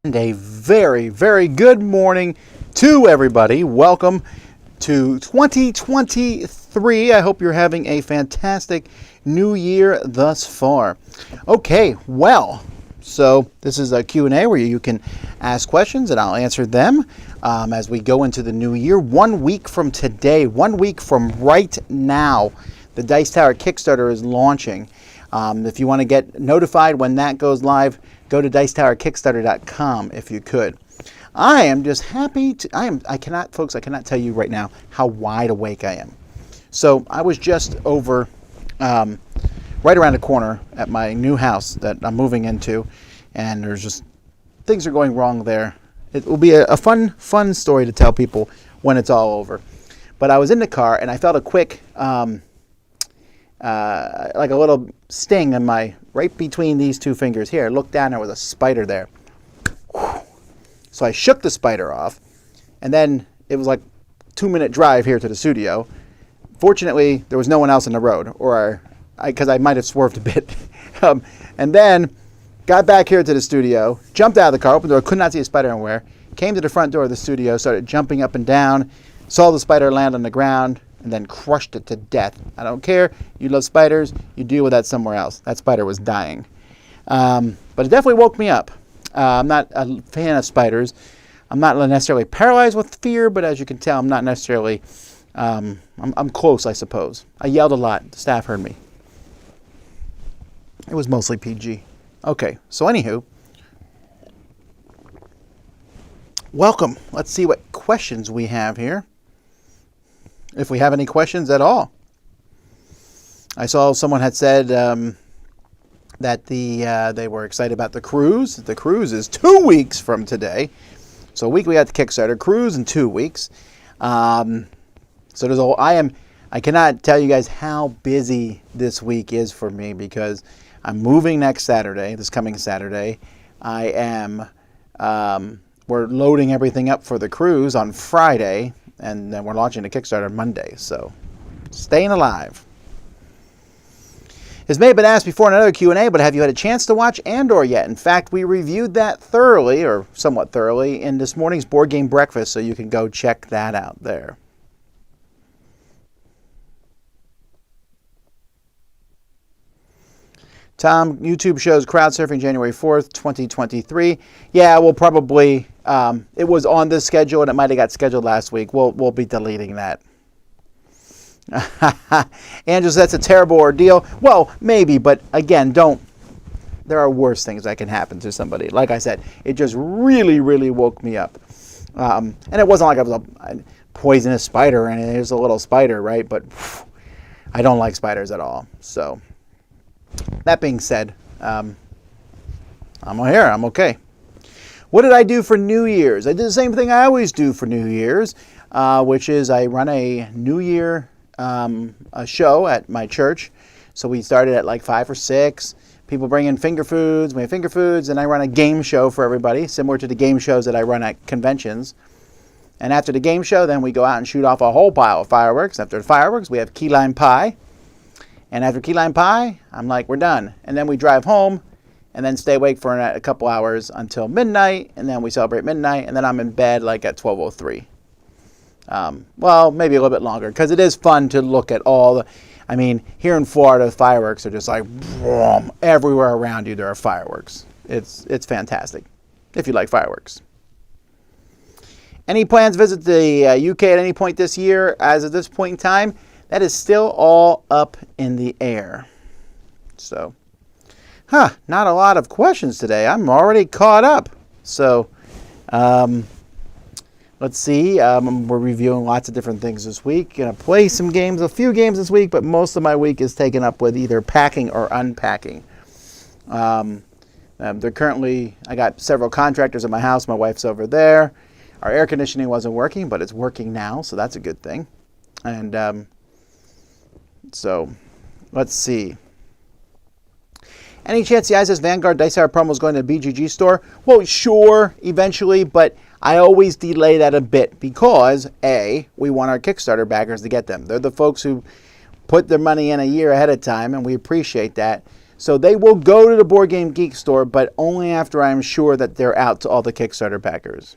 And a very, very good morning to everybody. Welcome to 2023. I hope you're having a fantastic new year thus far. Okay, well, so this is a Q&A where you can ask questions and I'll answer them as we go into the new year. 1 week from today, 1 week from right now, the Dice Tower Kickstarter is launching. If you want to get notified when that goes live, go to dicetowerkickstarter.com if you could. I am just happy to, I cannot tell you right now how wide awake I am. So I was just over, right around the corner at my new house that I'm moving into, and there's just, things are going wrong there. It will be a fun story to tell people when it's all over. But I was in the car and I felt a quick, like a little sting in right between these two fingers here. I looked down, there was a spider there. So I shook the spider off, and then it was like a 2-minute drive here to the studio. Fortunately, there was no one else on the road, because I might have swerved a bit. And then got back here to the studio, jumped out of the car, opened the door, could not see a spider anywhere, came to the front door of the studio, started jumping up and down, saw the spider land on the ground, and then crushed it to death. I don't care. You love spiders. You deal with that somewhere else. That spider was dying. But it definitely woke me up. I'm not a fan of spiders. I'm not necessarily paralyzed with fear, but as you can tell, I'm not necessarily, I'm close, I suppose. I yelled a lot. The staff heard me. It was mostly PG. Okay, so anywho, welcome. Let's see what questions we have here. If we have any questions at all. I saw someone had said that they were excited about the cruise. The cruise is 2 weeks from today. So a week we got the Kickstarter, cruise in 2 weeks. So there's I cannot tell you guys how busy this week is for me because I'm moving next Saturday, this coming Saturday. We're loading everything up for the cruise on Friday. And then we're launching the Kickstarter Monday, so staying alive. This may have been asked before in another Q&A, but have you had a chance to watch Andor yet? In fact, we reviewed that thoroughly, or somewhat thoroughly, in this morning's Board Game Breakfast, so you can go check that out there. Tom, YouTube shows crowd surfing January 4th, 2023. Yeah, we'll probably, it was on this schedule and it might have got scheduled last week. We'll be deleting that. Andrew says that's a terrible ordeal. Well, maybe, but again, there are worse things that can happen to somebody. Like I said, it just really, really woke me up. And it wasn't like I was a poisonous spider or anything. It was a little spider, right? But I don't like spiders at all, so... That being said, I'm here. I'm okay. What did I do for New Year's? I did the same thing I always do for New Year's, which is I run a New Year a show at my church. So we started at like 5 or 6. People bring in finger foods. We have finger foods, and I run a game show for everybody, similar to the game shows that I run at conventions. And after the game show, then we go out and shoot off a whole pile of fireworks. After the fireworks, we have key lime pie. And after key lime pie, I'm like, we're done. And then we drive home and then stay awake for a couple hours until midnight. And then we celebrate midnight. And then I'm in bed like at 12:03. Well, maybe a little bit longer because it is fun to look at here in Florida, fireworks are just like boom, everywhere around you there are fireworks. It's fantastic if you like fireworks. Any plans to visit the UK at any point this year? As of this point in time, that is still all up in the air. So, not a lot of questions today. I'm already caught up. So, let's see. We're reviewing lots of different things this week. Going to play some games, a few games this week, but most of my week is taken up with either packing or unpacking. I got several contractors at my house. My wife's over there. Our air conditioning wasn't working, but it's working now, so that's a good thing. And so, let's see. Any chance the ISS Vanguard Dice Tower promo is going to the BGG store? Well, sure, eventually, but I always delay that a bit because, A, we want our Kickstarter backers to get them. They're the folks who put their money in a year ahead of time, and we appreciate that. So they will go to the Board Game Geek store, but only after I'm sure that they're out to all the Kickstarter backers.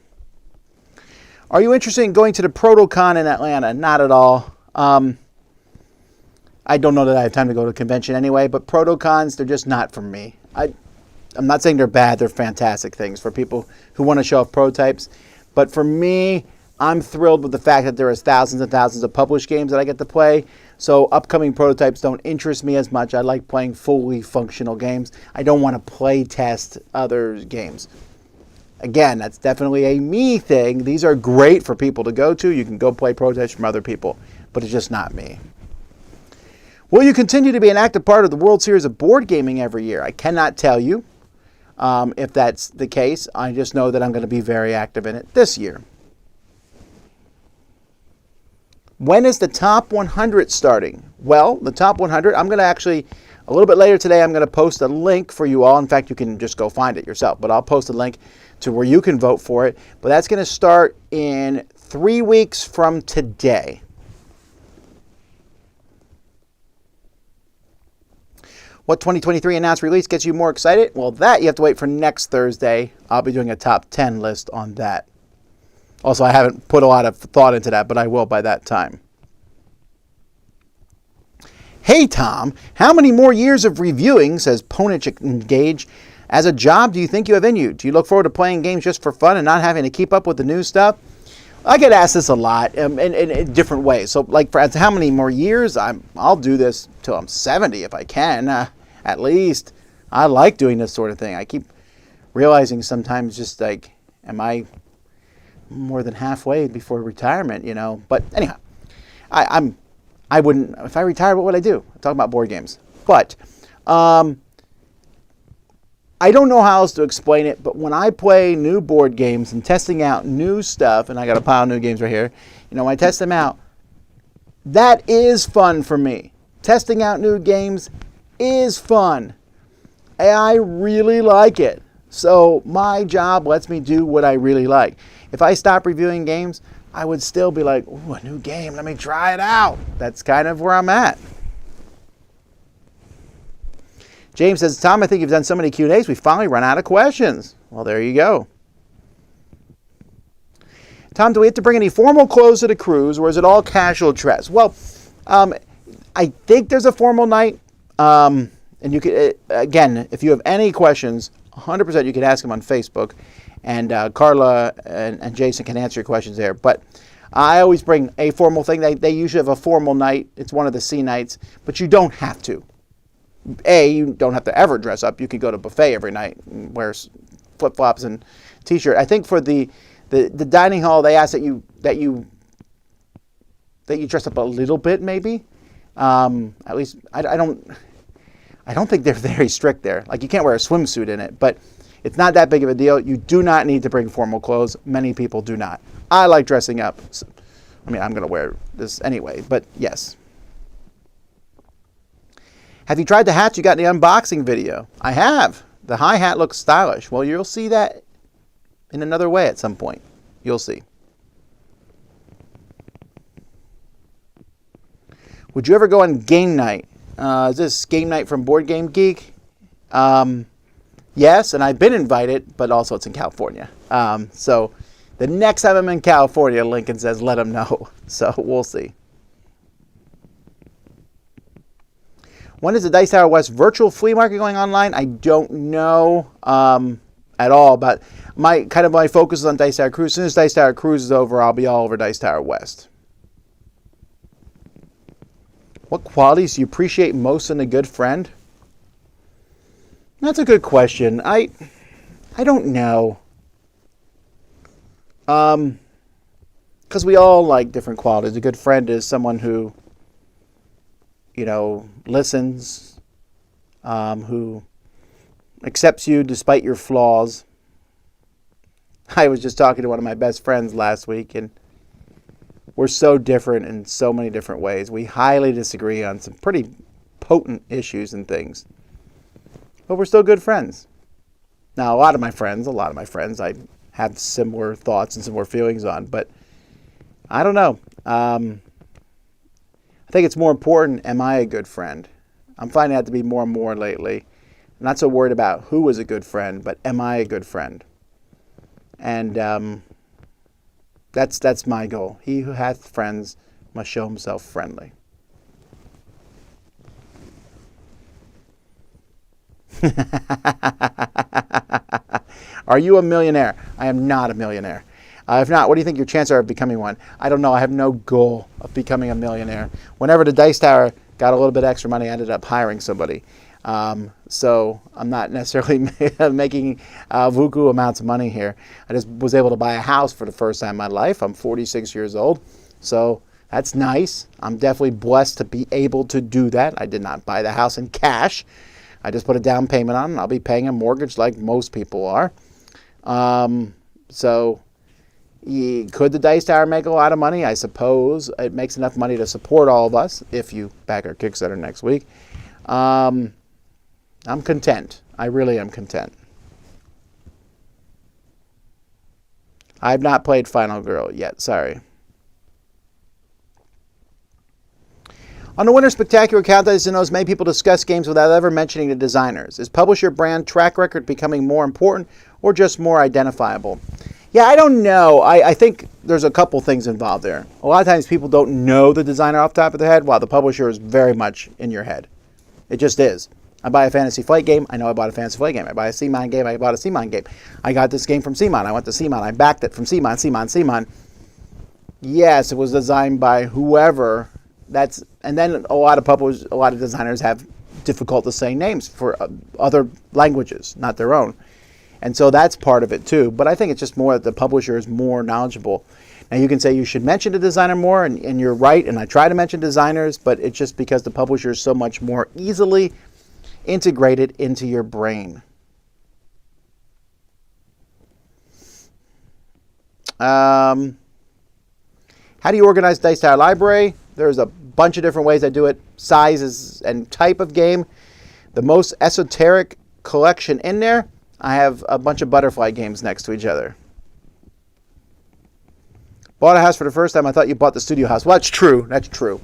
Are you interested in going to the ProtoCon in Atlanta? Not at all. I don't know that I have time to go to a convention anyway, but ProtoCons, they're just not for me. I'm not saying they're bad. They're fantastic things for people who want to show off prototypes. But for me, I'm thrilled with the fact that there is thousands and thousands of published games that I get to play. So upcoming prototypes don't interest me as much. I like playing fully functional games. I don't want to play test other games. Again, that's definitely a me thing. These are great for people to go to. You can go play prototypes from other people, but it's just not me. Will you continue to be an active part of the World Series of Board Gaming every year? I cannot tell you if that's the case. I just know that I'm going to be very active in it this year. When is the top 100 starting? Well, the top 100, I'm going to actually, a little bit later today, I'm going to post a link for you all. In fact, you can just go find it yourself, but I'll post a link to where you can vote for it. But that's going to start in 3 weeks from today. What 2023 announced release gets you more excited? Well, that you have to wait for next Thursday. I'll be doing a top 10 list on that. Also, I haven't put a lot of thought into that, but I will by that time. Hey, Tom, how many more years of reviewing, says Ponich Engage, as a job do you think you have in you? Do you look forward to playing games just for fun and not having to keep up with the new stuff? I get asked this a lot in different ways. So, like, for how many more years? I'll do this till I'm 70 if I can, at least. I like doing this sort of thing. I keep realizing sometimes just like, am I more than halfway before retirement, you know? But anyhow, I wouldn't, if I retired, what would I do? Talk about board games. But I don't know how else to explain it, but when I play new board games and testing out new stuff, and I got a pile of new games right here, you know, when I test them out, that is fun for me. Testing out new games is fun. I really like it. So my job lets me do what I really like. If I stop reviewing games, I would still be like, ooh, a new game, let me try it out. That's kind of where I'm at. James says, Tom, I think you've done so many Q&As, we finally run out of questions. Well, there you go. Tom, do we have to bring any formal clothes to the cruise, or is it all casual dress? Well, I think there's a formal night. And you could, again, if you have any questions, 100% you can ask them on Facebook. And Carla and Jason can answer your questions there. But I always bring a formal thing. They usually have a formal night. It's one of the C nights. But you don't have to. You don't have to ever dress up. You could go to buffet every night and wear flip-flops and T-shirt. I think for the dining hall, they ask that you dress up a little bit, maybe. At least I don't think they're very strict there. Like, you can't wear a swimsuit in it, but it's not that big of a deal. You do not need to bring formal clothes. Many people do not. I like dressing up. I mean, I'm going to wear this anyway, but yes. Have you tried the hats you got in the unboxing video? I have. The high hat looks stylish. Well, you'll see that in another way at some point. You'll see. Would you ever go on game night? Is this game night from Board Game Geek? Yes, and I've been invited, but also it's in California. So the next time I'm in California, Lincoln says, let them know. So we'll see. When is the Dice Tower West virtual flea market going online? I don't know at all, but my focus is on Dice Tower Cruise. As soon as Dice Tower Cruise is over, I'll be all over Dice Tower West. What qualities do you appreciate most in a good friend? That's a good question. I don't know. Because we all like different qualities. A good friend is someone who, you know, listens, who accepts you despite your flaws. I was just talking to one of my best friends last week, and we're so different in so many different ways. We highly disagree on some pretty potent issues and things. But we're still good friends. Now, a lot of my friends I have similar thoughts and similar feelings on, but I don't know. I think it's more important, am I a good friend? I'm finding that to be more and more lately. not so worried about who is a good friend, but am I a good friend? And that's my goal. He who hath friends must show himself friendly. Are you a millionaire? I am not a millionaire. If not, what do you think your chances are of becoming one? I don't know. I have no goal of becoming a millionaire. Whenever the Dice Tower got a little bit extra money, I ended up hiring somebody. So I'm not necessarily making buku amounts of money here. I just was able to buy a house for the first time in my life. I'm 46 years old, so that's nice. I'm definitely blessed to be able to do that. I did not buy the house in cash. I just put a down payment on it, and I'll be paying a mortgage like most people are. So could the Dice Tower make a lot of money? I suppose it makes enough money to support all of us if you back our Kickstarter next week. I'm content. I really am content. I've not played Final Girl yet. Sorry. On the Winter Spectacular account, I just noticed many people discuss games without ever mentioning the designers. Is publisher brand track record becoming more important or just more identifiable? Yeah, I don't know. I think there's a couple things involved there. A lot of times people don't know the designer off the top of their head, while the publisher is very much in your head. It just is. I buy a Fantasy Flight game, I know I bought a Fantasy Flight game. I buy a CMON game, I bought a CMON game. I got this game from CMON, I went to CMON, I backed it from CMON. Yes, it was designed by whoever. And then a lot of publishers, a lot of designers have difficult saying names for other languages, not their own. And so that's part of it too. But I think it's just more that the publisher is more knowledgeable. Now you can say you should mention the designer more, and you're right, and I try to mention designers, but it's just because the publisher is so much more easily integrated into your brain. How do you organize Dice Tower library? There's a bunch of different ways I do it. Sizes and type of game. The most esoteric collection in there, I have a bunch of butterfly games next to each other. Bought a house for the first time. I thought you bought the studio house. Well, that's true. That's true.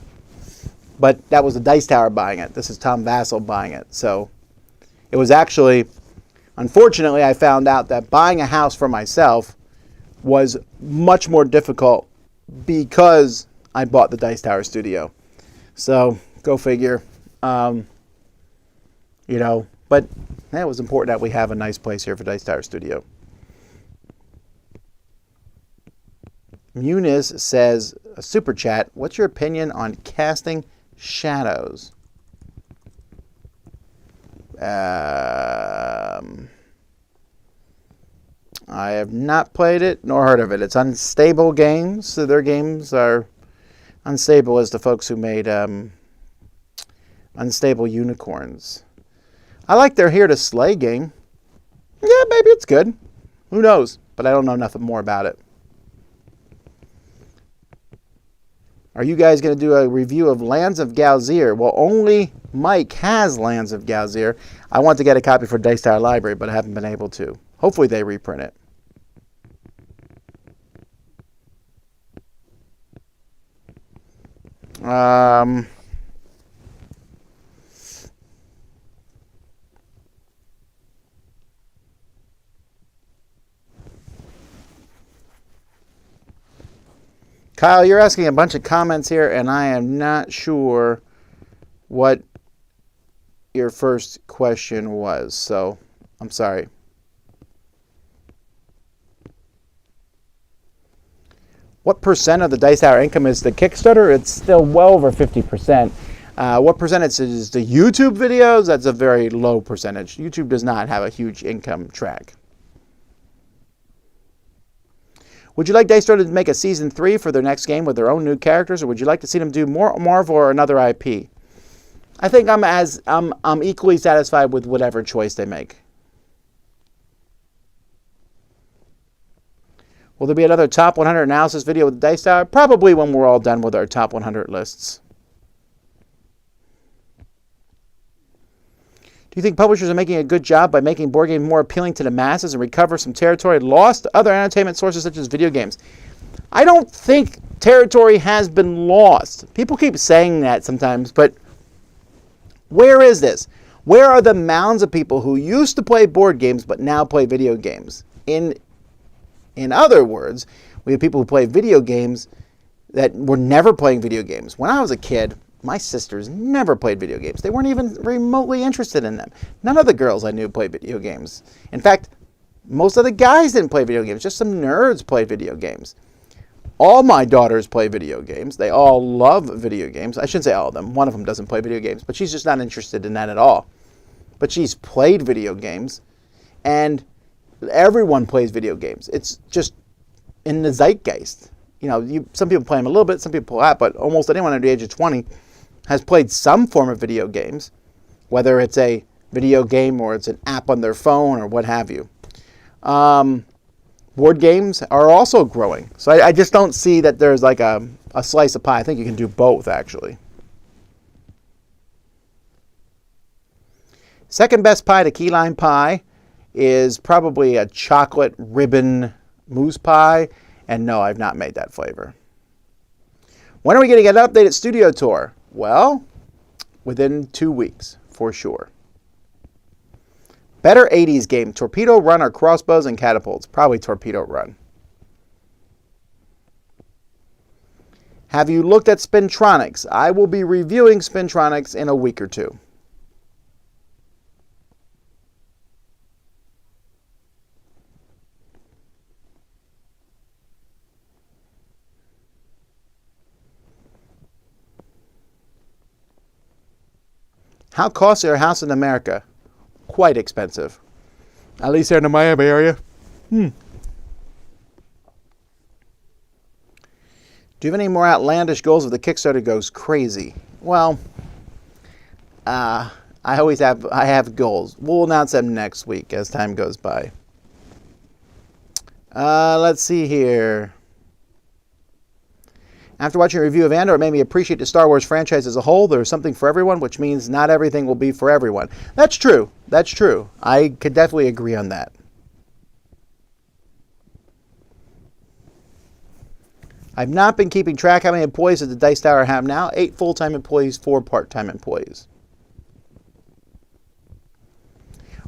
But that was the Dice Tower buying it. This is Tom Vasel buying it. So it was actually, unfortunately, I found out that buying a house for myself was much more difficult because I bought the Dice Tower studio. So go figure. But it was important that we have a nice place here for Dice Tower Studio. Muniz says, a super chat, what's your opinion on casting shadows? I have not played it nor heard of it. It's Unstable Games. So their games are unstable as the folks who made Unstable Unicorns. I like their Here to Slay game. Yeah, maybe it's good. Who knows? But I don't know nothing more about it. Are you guys going to do a review of Lands of Galzir? Well, only Mike has Lands of Galzir. I want to get a copy for Dice Tower Library, but I haven't been able to. Hopefully they reprint it. Kyle, you're asking a bunch of comments here, and I am not sure what your first question was, so I'm sorry. What percent of the Dice Tower income is the Kickstarter? It's still well over 50%. What percentage is the YouTube videos? That's a very low percentage. YouTube does not have a huge income track. Would you like Dice Tower to make a Season 3 for their next game with their own new characters, or would you like to see them do more Marvel or another IP? I think I'm equally satisfied with whatever choice they make. Will there be another top 100 analysis video with Dice Tower? Probably when we're all done with our top 100 lists. Do you think publishers are making a good job by making board games more appealing to the masses and recover some territory lost to other entertainment sources such as video games? I don't think territory has been lost. People keep saying that sometimes, but where is this? Where are the mounds of people who used to play board games but now play video games? In other words, we have people who play video games that were never playing video games. When I was a kid, my sisters never played video games. They weren't even remotely interested in them. None of the girls I knew played video games. In fact, most of the guys didn't play video games. Just some nerds played video games. All my daughters play video games. They all love video games. I shouldn't say all of them. One of them doesn't play video games, but she's just not interested in that at all. But she's played video games, and everyone plays video games. It's just in the zeitgeist. You know, some people play them a little bit, some people play a lot, but almost anyone under the age of 20 has played some form of video games, whether it's a video game or it's an app on their phone or what have you. Board games are also growing. So I just don't see that there's like a slice of pie. I think you can do both, actually. Second best pie to key lime pie is probably a chocolate ribbon mousse pie. And no, I've not made that flavor. When are we going to get an updated studio tour? Well, within 2 weeks, for sure. Better 80s game, Torpedo Run or Crossbows and Catapults? Probably Torpedo Run. Have you looked at Spintronics? I will be reviewing Spintronics in a week or two. How costly are houses in America? Quite expensive. At least here in the Miami area. Do you have any more outlandish goals if the Kickstarter goes crazy? Well, I have goals. We'll announce them next week as time goes by. Let's see here. After watching a review of Andor, it made me appreciate the Star Wars franchise as a whole. There's something for everyone, which means not everything will be for everyone. That's true. That's true. I could definitely agree on that. I've not been keeping track how many employees does the Dice Tower have now. 8 full-time employees, 4 part-time employees.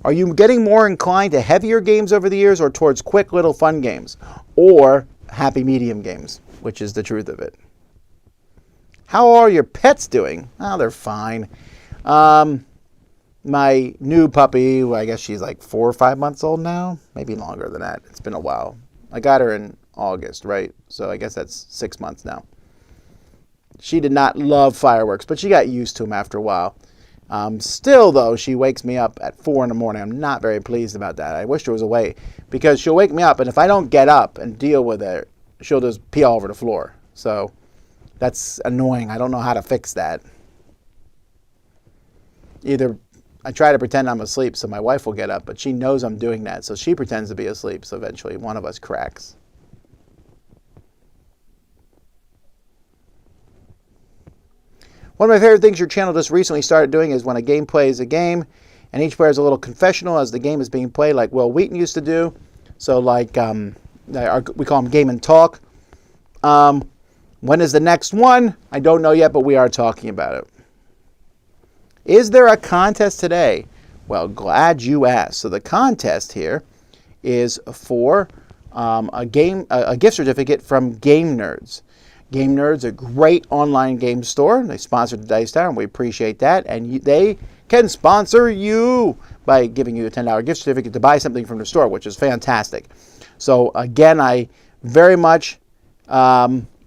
Are you getting more inclined to heavier games over the years or towards quick little fun games? Or happy medium games, which is the truth of it. How are your pets doing? Oh, they're fine. My new puppy, well, I guess she's like 4 or 5 months old now. Maybe longer than that. It's been a while. I got her in August, right? So I guess that's 6 months now. She did not love fireworks, but she got used to them after a while. Still, though, she wakes me up at 4 in the morning. I'm not very pleased about that. I wish there was a way, because she'll wake me up, and if I don't get up and deal with it, she'll just pee all over the floor. So that's annoying. I don't know how to fix that. Either I try to pretend I'm asleep so my wife will get up, but she knows I'm doing that, so she pretends to be asleep, so eventually one of us cracks. One of my favorite things your channel just recently started doing is when a game plays a game, and each player is a little confessional as the game is being played, like Will Wheaton used to do. So like, we call them Game and Talk. When is the next one? I don't know yet, but we are talking about it. Is there a contest today? Well, glad you asked. So the contest here is for a gift certificate from Game Nerds. Game Nerds, a great online game store. They sponsored the Dice Tower, and we appreciate that. And they can sponsor you by giving you a $10 gift certificate to buy something from the store, which is fantastic. So again, I very much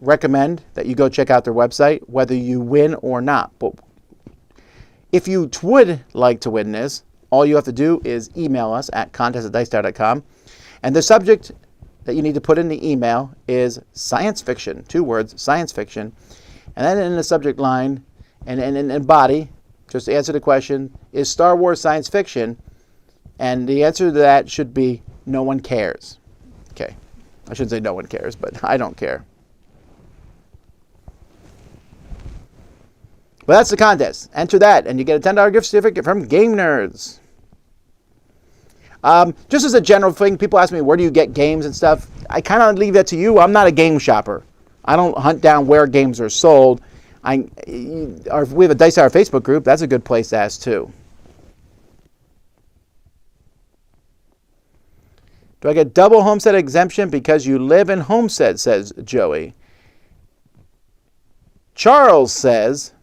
recommend that you go check out their website, whether you win or not. But if you would like to win this, all you have to do is email us at contest@dicetower.com. And the subject that you need to put in the email is science fiction, 2 words, science fiction. And then in the subject line and in body, just answer the question, is Star Wars science fiction? And the answer to that should be, no one cares. Okay, I shouldn't say no one cares, but I don't care. But that's the contest. Enter that, and you get a $10 gift certificate from Game Nerds. Just as a general thing, people ask me, where do you get games and stuff? I kind of leave that to you. I'm not a game shopper. I don't hunt down where games are sold. We have a Dice Tower Facebook group. That's a good place to ask, too. Do I get double homestead exemption because you live in Homestead, says Joey. Charles says,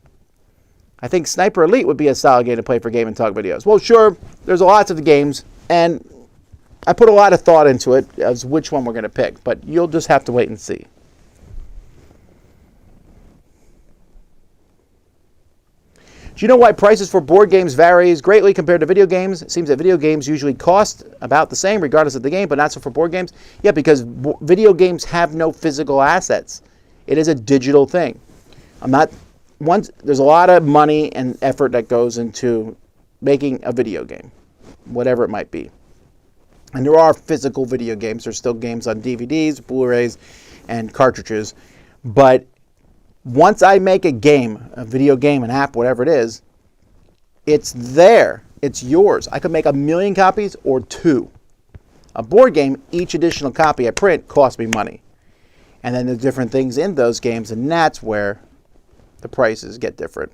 I think Sniper Elite would be a solid game to play for Game and Talk videos. Well, sure, there's lots of games, and I put a lot of thought into it as which one we're going to pick, but you'll just have to wait and see. Do you know why prices for board games varies greatly compared to video games? It seems that video games usually cost about the same regardless of the game, but not so for board games. Yeah, because video games have no physical assets. It is a digital thing. There's a lot of money and effort that goes into making a video game, whatever it might be. And there are physical video games. There's still games on DVDs, Blu-rays, and cartridges. But once I make a game, a video game, an app, whatever it is, it's there. It's yours. I could make 1 million copies or 2. A board game, each additional copy I print costs me money. And then there's different things in those games, and that's where the prices get different.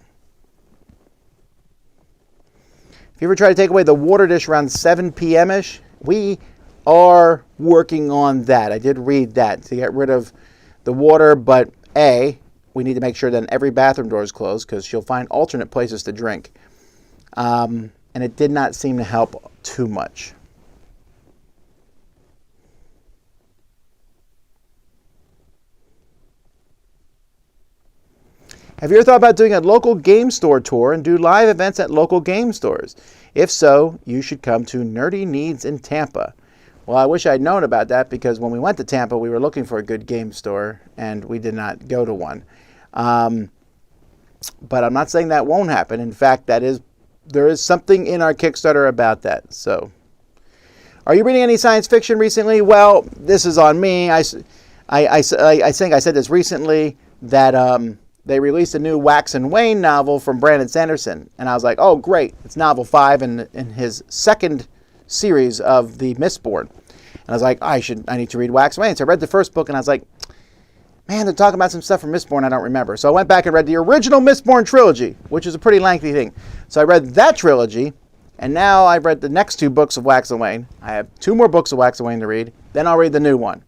If you ever try to take away the water dish around 7 p.m.-ish, we are working on that. I did read that to get rid of the water, but we need to make sure that every bathroom door is closed because she'll find alternate places to drink. And it did not seem to help too much. Have you ever thought about doing a local game store tour and do live events at local game stores? If so, you should come to Nerdy Needs in Tampa. Well, I wish I'd known about that because when we went to Tampa, we were looking for a good game store and we did not go to one. But I'm not saying that won't happen. In fact, there is something in our Kickstarter about that. So, are you reading any science fiction recently? Well, this is on me. I think I said this recently that they released a new Wax and Wayne novel from Brandon Sanderson, and I was like, oh great, it's novel 5 in his second series of the Mistborn. And I was like, I need to read Wax and Wayne. So I read the first book, and I was like, man, they're talking about some stuff from Mistborn I don't remember. So I went back and read the original Mistborn trilogy, which is a pretty lengthy thing. So I read that trilogy, and now I've read the next 2 books of Wax and Wayne. I have 2 more books of Wax and Wayne to read. Then I'll read the new one.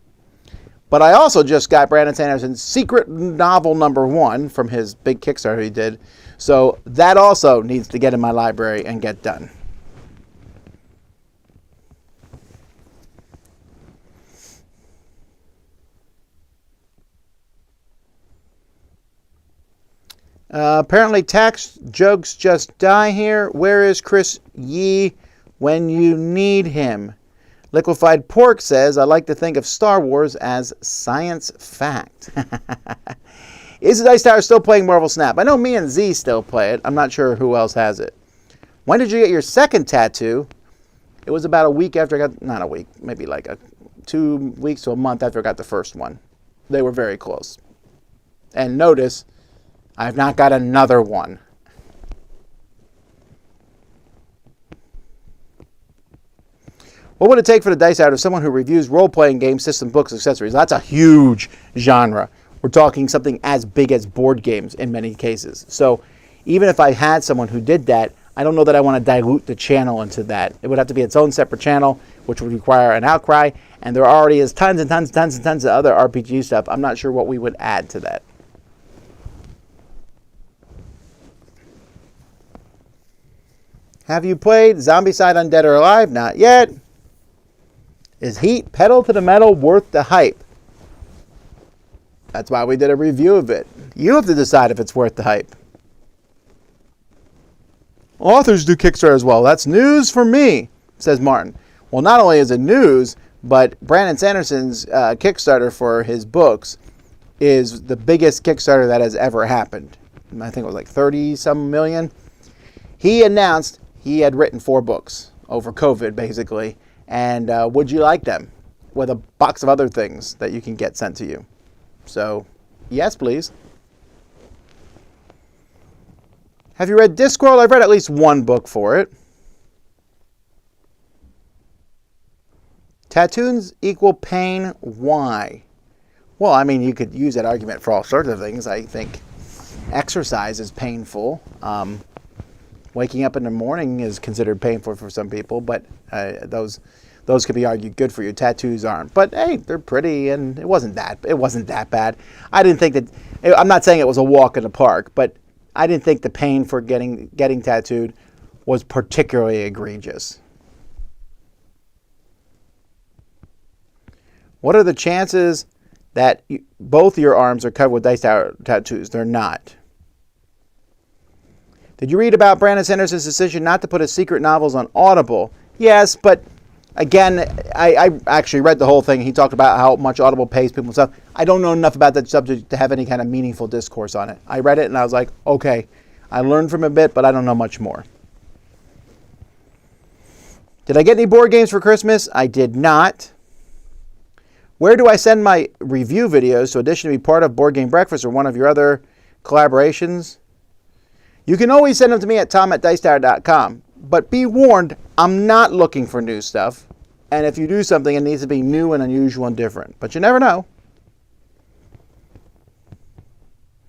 But I also just got Brandon Sanderson's secret novel number 1 from his big Kickstarter he did. So that also needs to get in my library and get done. Apparently tax jokes just die here. Where is Chris Yee when you need him? Liquefied Pork says, I like to think of Star Wars as science fact. Is the Dice Tower still playing Marvel Snap? I know me and Z still play it. I'm not sure who else has it. When did you get your second tattoo? It was about a week after I got, not a week, maybe like 2 weeks to a month after I got the first one. They were very close. And notice, I've not got another one. What would it take for the Dice Out of someone who reviews role-playing games, system, books, accessories? That's a huge genre. We're talking something as big as board games in many cases. So even if I had someone who did that, I don't know that I want to dilute the channel into that. It would have to be its own separate channel, which would require an outcry. And there already is tons and tons and tons and tons of other RPG stuff. I'm not sure what we would add to that. Have you played Zombicide Undead or Alive? Not yet. Is Heat Pedal to the Metal worth the hype? That's why we did a review of it. You have to decide if it's worth the hype. Authors do Kickstarter as well. That's news for me, says Martin. Well, not only is it news, but Brandon Sanderson's Kickstarter for his books is the biggest Kickstarter that has ever happened. I think it was like 30-some million. He announced he had written 4 books over COVID, basically. And would you like them? With a box of other things that you can get sent to you. So, yes, please. Have you read Discworld? I've read at least 1 book for it. Tattoos equal pain. Why? Well, I mean, you could use that argument for all sorts of things. I think exercise is painful. Waking up in the morning is considered painful for some people, but those those could be argued good for you. Tattoos aren't. But hey, they're pretty, and it wasn't that bad. I didn't think that. I'm not saying it was a walk in the park, but I didn't think the pain for getting tattooed was particularly egregious. What are the chances that both your arms are covered with Dice Tower tattoos? They're not. Did you read about Brandon Sanderson's decision not to put his secret novels on Audible? Yes, but again, I actually read the whole thing. He talked about how much Audible pays people and stuff. I don't know enough about that subject to have any kind of meaningful discourse on it. I read it and I was like, okay, I learned from a bit, but I don't know much more. Did I get any board games for Christmas? I did not. Where do I send my review videos to audition to be part of Board Game Breakfast or one of your other collaborations? You can always send them to me at tom@dicetower.com. But be warned, I'm not looking for new stuff. And if you do something, it needs to be new and unusual and different. But you never know.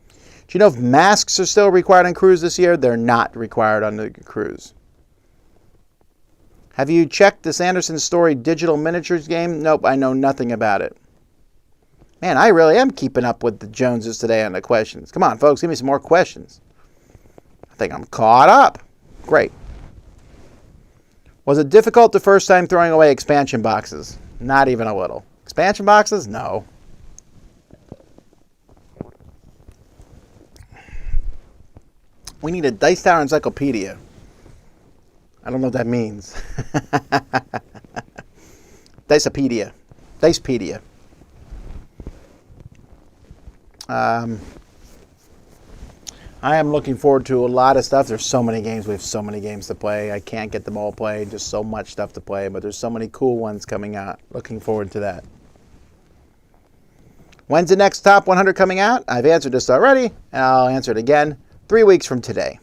Do you know if masks are still required on cruise this year? They're not required on the cruise. Have you checked the Sanderson Story digital miniatures game? Nope, I know nothing about it. Man, I really am keeping up with the Joneses today on the questions. Come on, folks, give me some more questions. I think I'm caught up. Great. Was it difficult the first time throwing away expansion boxes? Not even a little. Expansion boxes? No. We need a Dice Tower encyclopedia. I don't know what that means. Dicepedia. Dicepedia. I am looking forward to a lot of stuff. There's so many games. We have so many games to play. I can't get them all played. Just so much stuff to play. But there's so many cool ones coming out. Looking forward to that. When's the next Top 100 coming out? I've answered this already, and I'll answer it again 3 weeks from today.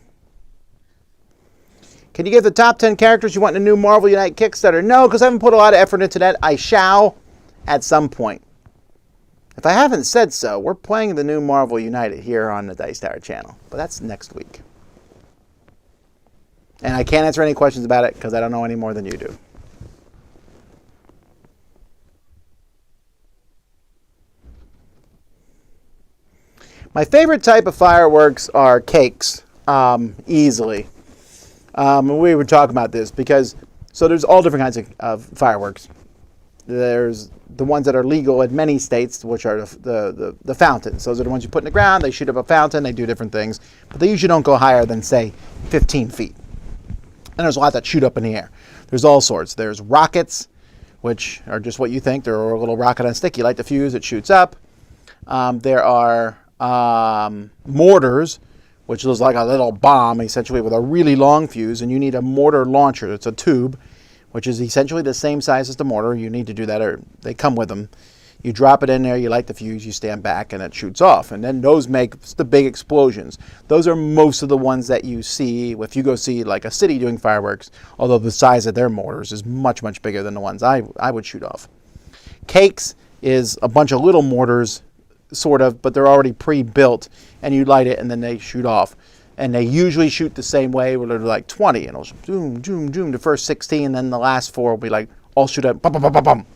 Can you give the top 10 characters you want in a new Marvel Unite Kickstarter? No, because I haven't put a lot of effort into that. I shall at some point. If I haven't said so, we're playing the new Marvel United here on the Dice Tower channel. But that's next week. And I can't answer any questions about it because I don't know any more than you do. My favorite type of fireworks are cakes, easily. We were talking about this because, so there's all different kinds of fireworks. There's the ones that are legal in many states, which are the fountains. Those are the ones you put in the ground. They shoot up a fountain. They do different things. But they usually don't go higher than, say, 15 feet. And there's a lot that shoot up in the air. There's all sorts. There's rockets, which are just what you think. They're a little rocket on a stick. You light the fuse, it shoots up. There are mortars, which is like a little bomb, essentially, with a really long fuse, and you need a mortar launcher. It's a tube, which is essentially the same size as the mortar. You need to do that, or they come with them. You drop it in there, you light the fuse, you stand back, and it shoots off. And then those make the big explosions. Those are most of the ones that you see if you go see like a city doing fireworks, although the size of their mortars is much, much bigger than the ones I would shoot off. Cakes is a bunch of little mortars, sort of, but they're already pre-built, and you light it and then they shoot off. And they usually shoot the same way, where they're like 20, and it'll zoom, zoom, zoom, the first 16, and then the last 4 will be like all shoot up, bum, bum, bum, bum, bum.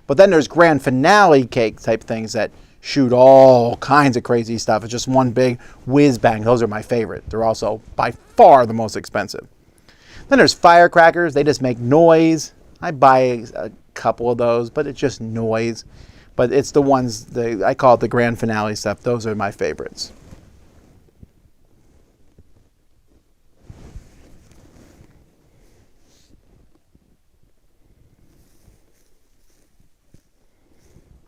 But then there's grand finale cake type things that shoot all kinds of crazy stuff. It's just one big whiz bang. Those are my favorite. They're also by far the most expensive. Then there's firecrackers. They just make noise. I buy a couple of those, but it's just noise. But it's the ones, I call it the grand finale stuff. Those are my favorites.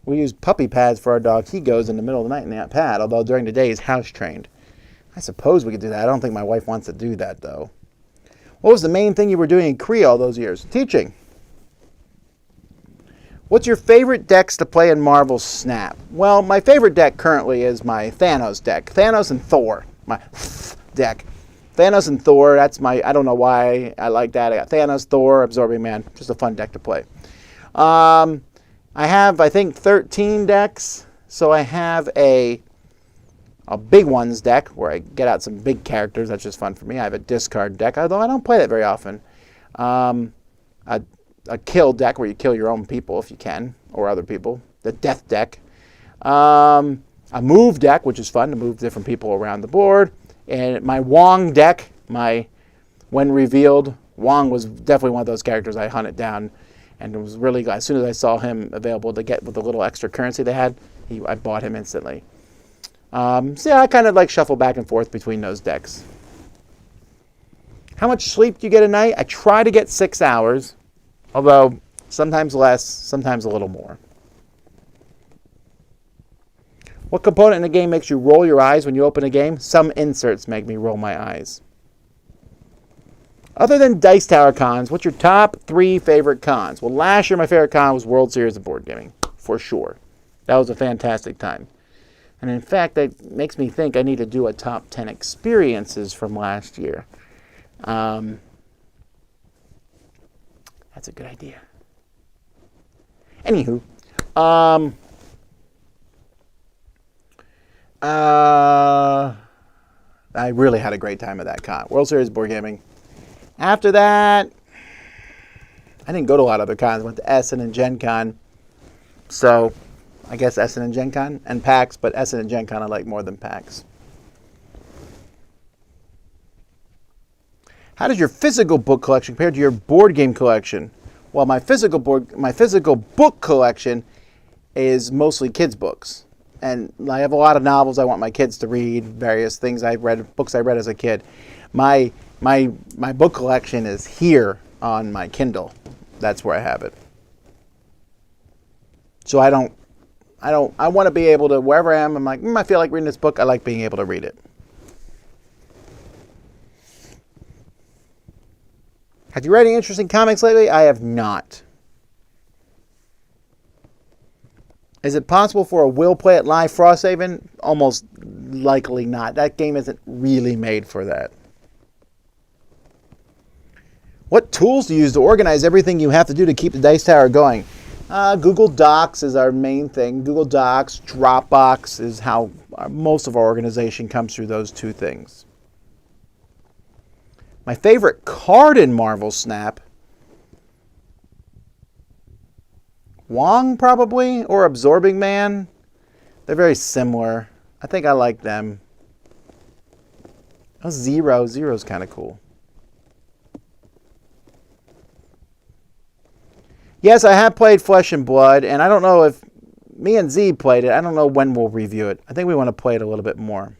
We use puppy pads for our dog. He goes in the middle of the night in that pad, although during the day he's house trained. I suppose we could do that. I don't think my wife wants to do that, though. What was the main thing you were doing in Korea all those years? Teaching. What's your favorite decks to play in Marvel Snap? Well, my favorite deck currently is my Thanos deck. Thanos and Thor. My deck. Thanos and Thor, that's my, I don't know why I like that. I got Thanos, Thor, Absorbing Man. Just a fun deck to play. I have, I think, 13 decks. So I have a big ones deck where I get out some big characters. That's just fun for me. I have a discard deck, although I don't play that very often. A a kill deck where you kill your own people if you can, or other people. The death deck. A move deck, which is fun to move different people around the board. And my Wong deck, when revealed, Wong was definitely one of those characters I hunted down, and it was really good. As soon as I saw him available to get with the little extra currency they had, I bought him instantly. So yeah, I kind of like shuffle back and forth between those decks. How much sleep do you get a night? I try to get 6 hours, although sometimes less, sometimes a little more. What component in the game makes you roll your eyes when you open a game? Some inserts make me roll my eyes. Other than Dice Tower cons, what's your top 3 favorite cons? Well, last year my favorite con was World Series of Board Gaming, for sure. That was a fantastic time. And in fact, that makes me think I need to do a top 10 experiences from last year. That's a good idea. Anywho, I really had a great time at that con. World Series Board Gaming. After that, I didn't go to a lot of other cons. I went to Essen and Gen Con. So, I guess Essen and Gen Con and PAX, but Essen and Gen Con I like more than PAX. How does your physical book collection compare to your board game collection? Well, my physical book collection is mostly kids' books. And I have a lot of novels I want my kids to read, various things books I read as a kid. My book collection is here on my Kindle. That's where I have it. So I want to be able to, wherever I am, I'm like, I feel like reading this book. I like being able to read it. Have you read any interesting comics lately? I have not. Is it possible for a Will Play It Live Frosthaven? Almost likely not. That game isn't really made for that. What tools do you use to organize everything you have to do to keep the Dice Tower going? Google Docs is our main thing. Google Docs, Dropbox is how most of our organization comes through those two things. My favorite card in Marvel Snap, Wong probably, or Absorbing Man. They're very similar. I think I like them. Oh, Zero. Zero's kind of cool. Yes, I have played Flesh and Blood, and I don't know if me and Z played it. I don't know when we'll review it. I think we want to play it a little bit more.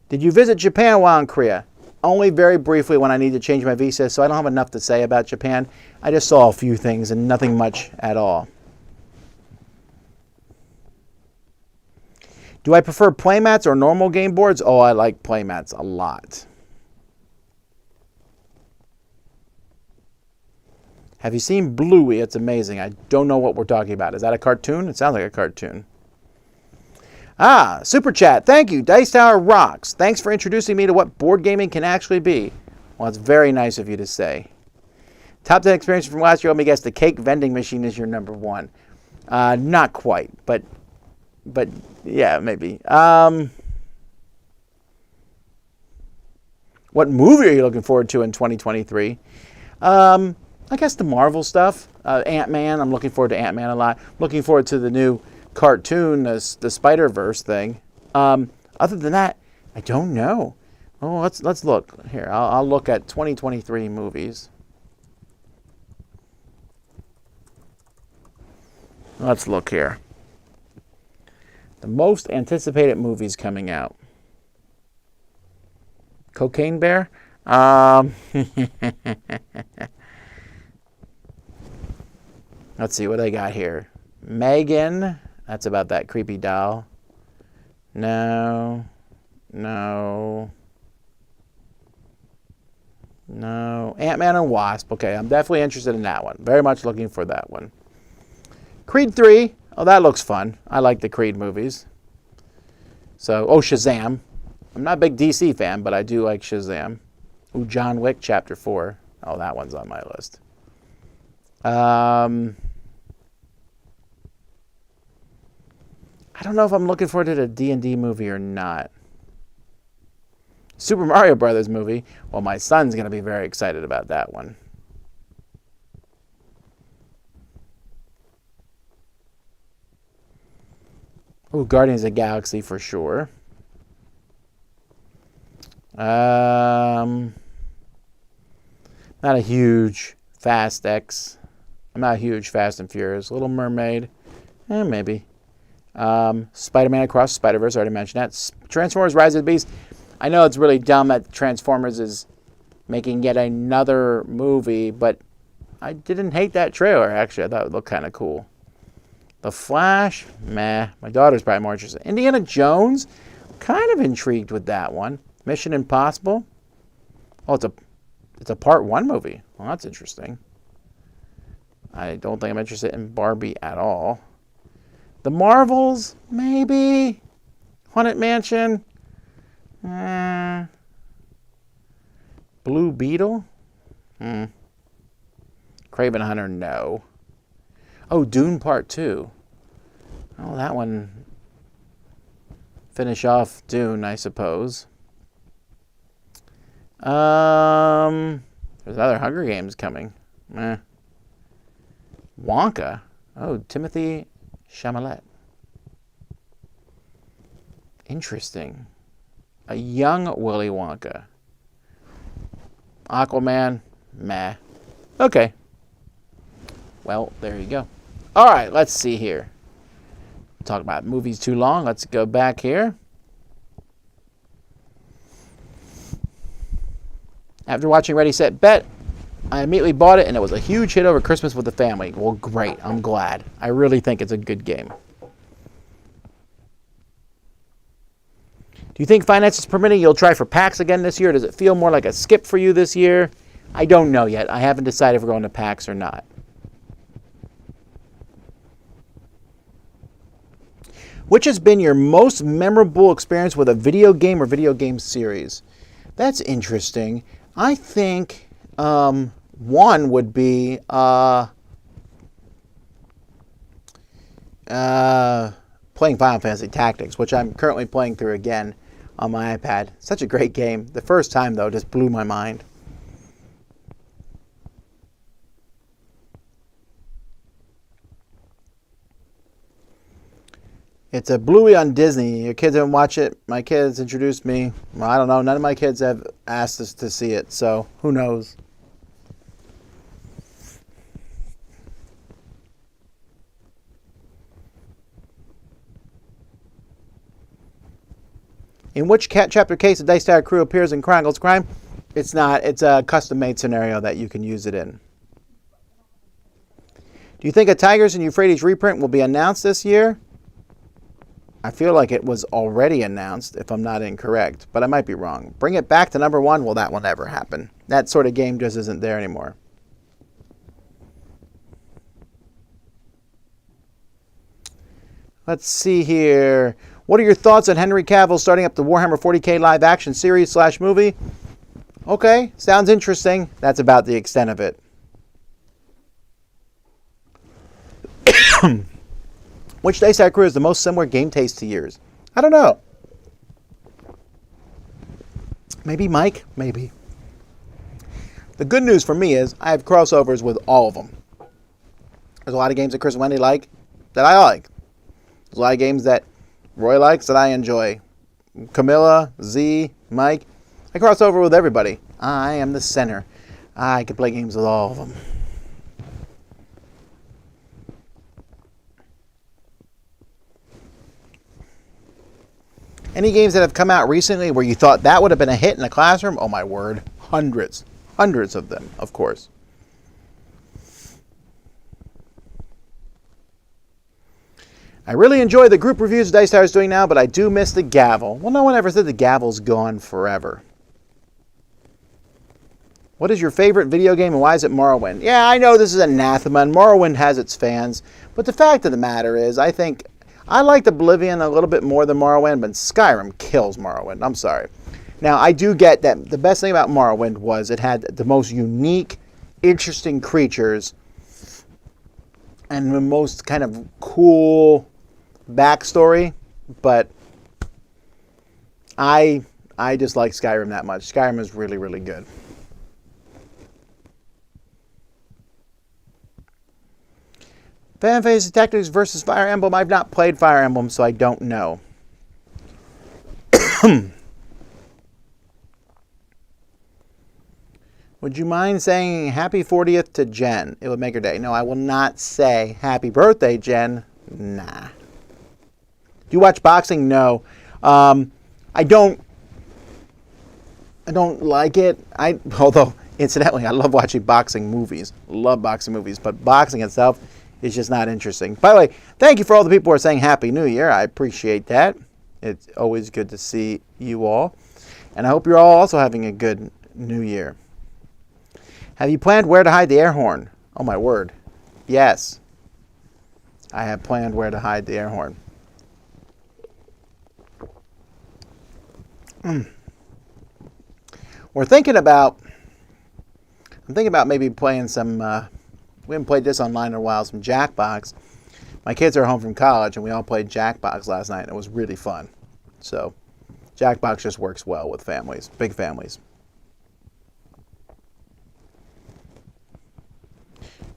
Did you visit Japan while in Korea? Only very briefly when I need to change my visa, so I don't have enough to say about Japan. I just saw a few things and nothing much at all. Do I prefer playmats or normal game boards? Oh, I like playmats a lot. Have you seen Bluey? It's amazing. I don't know what we're talking about. Is that a cartoon? It sounds like a cartoon. Super chat. Thank you. Dice Tower rocks. Thanks for introducing me to what board gaming can actually be. Well, it's very nice of you to say. Top 10 experiences from last year. Let me guess. The cake vending machine is your number one. Not quite, but yeah, maybe. What movie are you looking forward to in 2023? I guess the Marvel stuff. Ant-Man. I'm looking forward to Ant-Man a lot. Looking forward to the new cartoon, the Spider-Verse thing. Other than that, I don't know. Oh, let's look here. I'll look at 2023 movies. Let's look here. The most anticipated movies coming out. Cocaine Bear. Let's see what I got here. Megan. That's about that creepy doll. No. Ant-Man and Wasp. Okay, I'm definitely interested in that one. Very much looking for that one. Creed 3. Oh, that looks fun. I like the Creed movies. So, Shazam. I'm not a big DC fan, but I do like Shazam. Ooh, John Wick Chapter 4. Oh, that one's on my list. I don't know if I'm looking forward to the D&D movie or not. Super Mario Brothers movie. Well, my son's going to be very excited about that one. Oh, Guardians of the Galaxy for sure. Not a huge Fast X. I'm not a huge Fast and Furious. Little Mermaid. Maybe. Spider-Man Across the Spider-Verse. I already mentioned that. Transformers Rise of the Beast. I know it's really dumb that Transformers is making yet another movie, but I didn't hate that trailer, actually. I thought it looked kind of cool. The Flash, meh. My daughter's probably more interested. Indiana Jones, kind of intrigued with that one. Mission Impossible. Oh, it's a part 1 movie. Well, that's interesting. I don't think I'm interested in Barbie at all. The Marvels, maybe. Haunted Mansion. Blue Beetle. Craven Hunter, no. Oh, Dune Part 2. Oh, that one. Finish off Dune, I suppose. There's other Hunger Games coming. Wonka. Oh, Timothy Chalamet. Interesting. A young Willy Wonka. Aquaman. Meh. Okay. Well, there you go. All right, let's see here. Talk about movies too long. Let's go back here. After watching Ready, Set, Bet, I immediately bought it, and it was a huge hit over Christmas with the family. Well, great. I'm glad. I really think it's a good game. Do you think finances permitting you'll try for PAX again this year? Does it feel more like a skip for you this year? I don't know yet. I haven't decided if we're going to PAX or not. Which has been your most memorable experience with a video game or video game series? That's interesting. I think one would be playing Final Fantasy Tactics, which I'm currently playing through again on my iPad. Such a great game. The first time, though, just blew my mind. It's a Bluey on Disney. Your kids haven't watched it. My kids introduced me. Well, I don't know. None of my kids have asked us to see it, so who knows? In which chapter case the Dice Tower crew appears in Chronicles Crime? It's not. It's a custom-made scenario that you can use it in. Do you think a Tigers and Euphrates reprint will be announced this year? I feel like it was already announced, if I'm not incorrect, but I might be wrong. Bring it back to number 1? Well, that will never happen. That sort of game just isn't there anymore. Let's see here. What are your thoughts on Henry Cavill starting up the Warhammer 40k live action series / movie? Okay, sounds interesting. That's about the extent of it. Which Dice Tower crew has the most similar game taste to yours? I don't know. Maybe Mike? Maybe. The good news for me is I have crossovers with all of them. There's a lot of games that Chris and Wendy like that I like. There's a lot of games that Roy likes that I enjoy. Camilla, Z, Mike. I cross over with everybody. I am the center. I can play games with all of them. Any games that have come out recently where you thought that would have been a hit in the classroom? Oh my word. Hundreds. Hundreds of them, of course. I really enjoy the group reviews Dice Tower is doing now, but I do miss the gavel. Well, no one ever said the gavel's gone forever. What is your favorite video game and why is it Morrowind? Yeah, I know this is anathema and Morrowind has its fans, but the fact of the matter is I think I liked Oblivion a little bit more than Morrowind, but Skyrim kills Morrowind. I'm sorry. Now, I do get that the best thing about Morrowind was it had the most unique, interesting creatures and the most kind of cool backstory, but I I just like Skyrim that much. Skyrim is really, really good. Final Fantasy Tactics versus Fire Emblem. I've not played Fire Emblem, so I don't know. Would you mind saying happy 40th to Jen? It would make her day. No, I will not say happy birthday, Jen. Nah. Do you watch boxing? No. I don't like it. Although, incidentally, I love watching boxing movies. Love boxing movies. But boxing itself is just not interesting. By the way, thank you for all the people who are saying Happy New Year. I appreciate that. It's always good to see you all. And I hope you're all also having a good New Year. Have you planned where to hide the air horn? Oh, my word. Yes. I have planned where to hide the air horn. I'm thinking about maybe playing some, we haven't played this online in a while, some Jackbox. My kids are home from college, and we all played Jackbox last night, and it was really fun. So, Jackbox just works well with families, big families.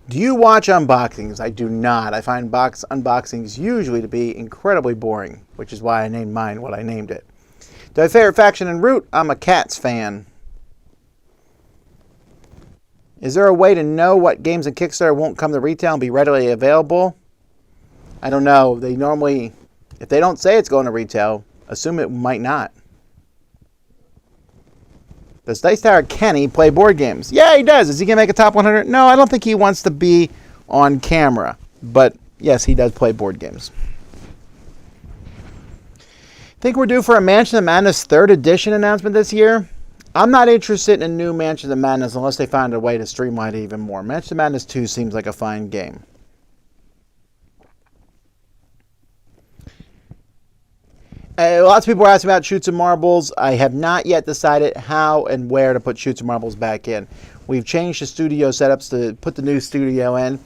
Do you watch unboxings? I do not. I find unboxings usually to be incredibly boring, which is why I named mine what I named it. Do I have a favorite faction and route? I'm a Cats fan. Is there a way to know what games in Kickstarter won't come to retail and be readily available? I don't know. They normally, if they don't say it's going to retail, assume it might not. Does Dice Tower Kenny play board games? Yeah, he does. Is he going to make a top 100? No, I don't think he wants to be on camera. But yes, he does play board games. Think we're due for a Mansion of Madness 3rd edition announcement this year? I'm not interested in a new Mansion of Madness unless they find a way to streamline it even more. Mansion of Madness 2 seems like a fine game. Lots of people are asking about Shoots and Marbles. I have not yet decided how and where to put Shoots and Marbles back in. We've changed the studio setups to put the new studio in.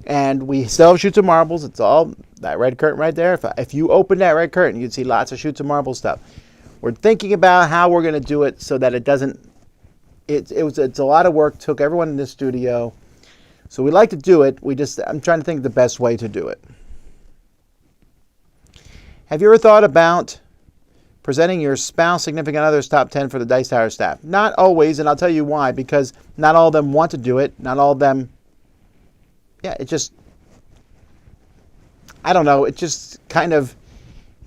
And we still have Shoots and Marbles. It's all that red curtain right there. If you open that red curtain, you'd see lots of Shoots and Marbles stuff. We're thinking about how we're going to do it so that it doesn't... It's a lot of work. Took everyone in the studio. So we like to do it. I'm trying to think of the best way to do it. Have you ever thought about presenting your spouse, significant other's top 10 for the Dice Tower staff? Not always, and I'll tell you why. Because not all of them want to do it. Not all of them... Yeah, it just... I don't know. It just kind of...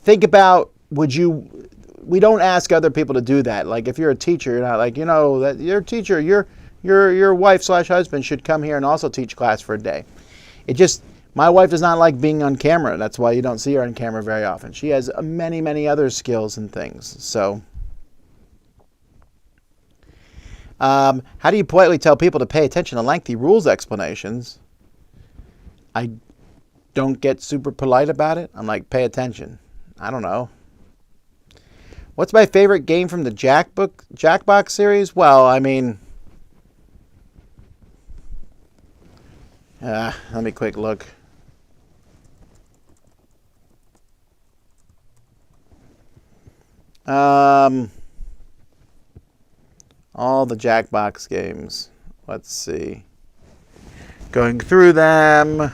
Think about, would you... We don't ask other people to do that. Like, if you're a teacher, you're not like, that your teacher, your wife/husband should come here and also teach class for a day. It just... My wife does not like being on camera. That's why you don't see her on camera very often. She has many, many other skills and things. So, how do you politely tell people to pay attention to lengthy rules explanations? I don't get super polite about it. I'm like, pay attention. I don't know. What's my favorite game from the Jackbox series? Well, I mean, let me quick look. All the Jackbox games. Let's see. Going through them.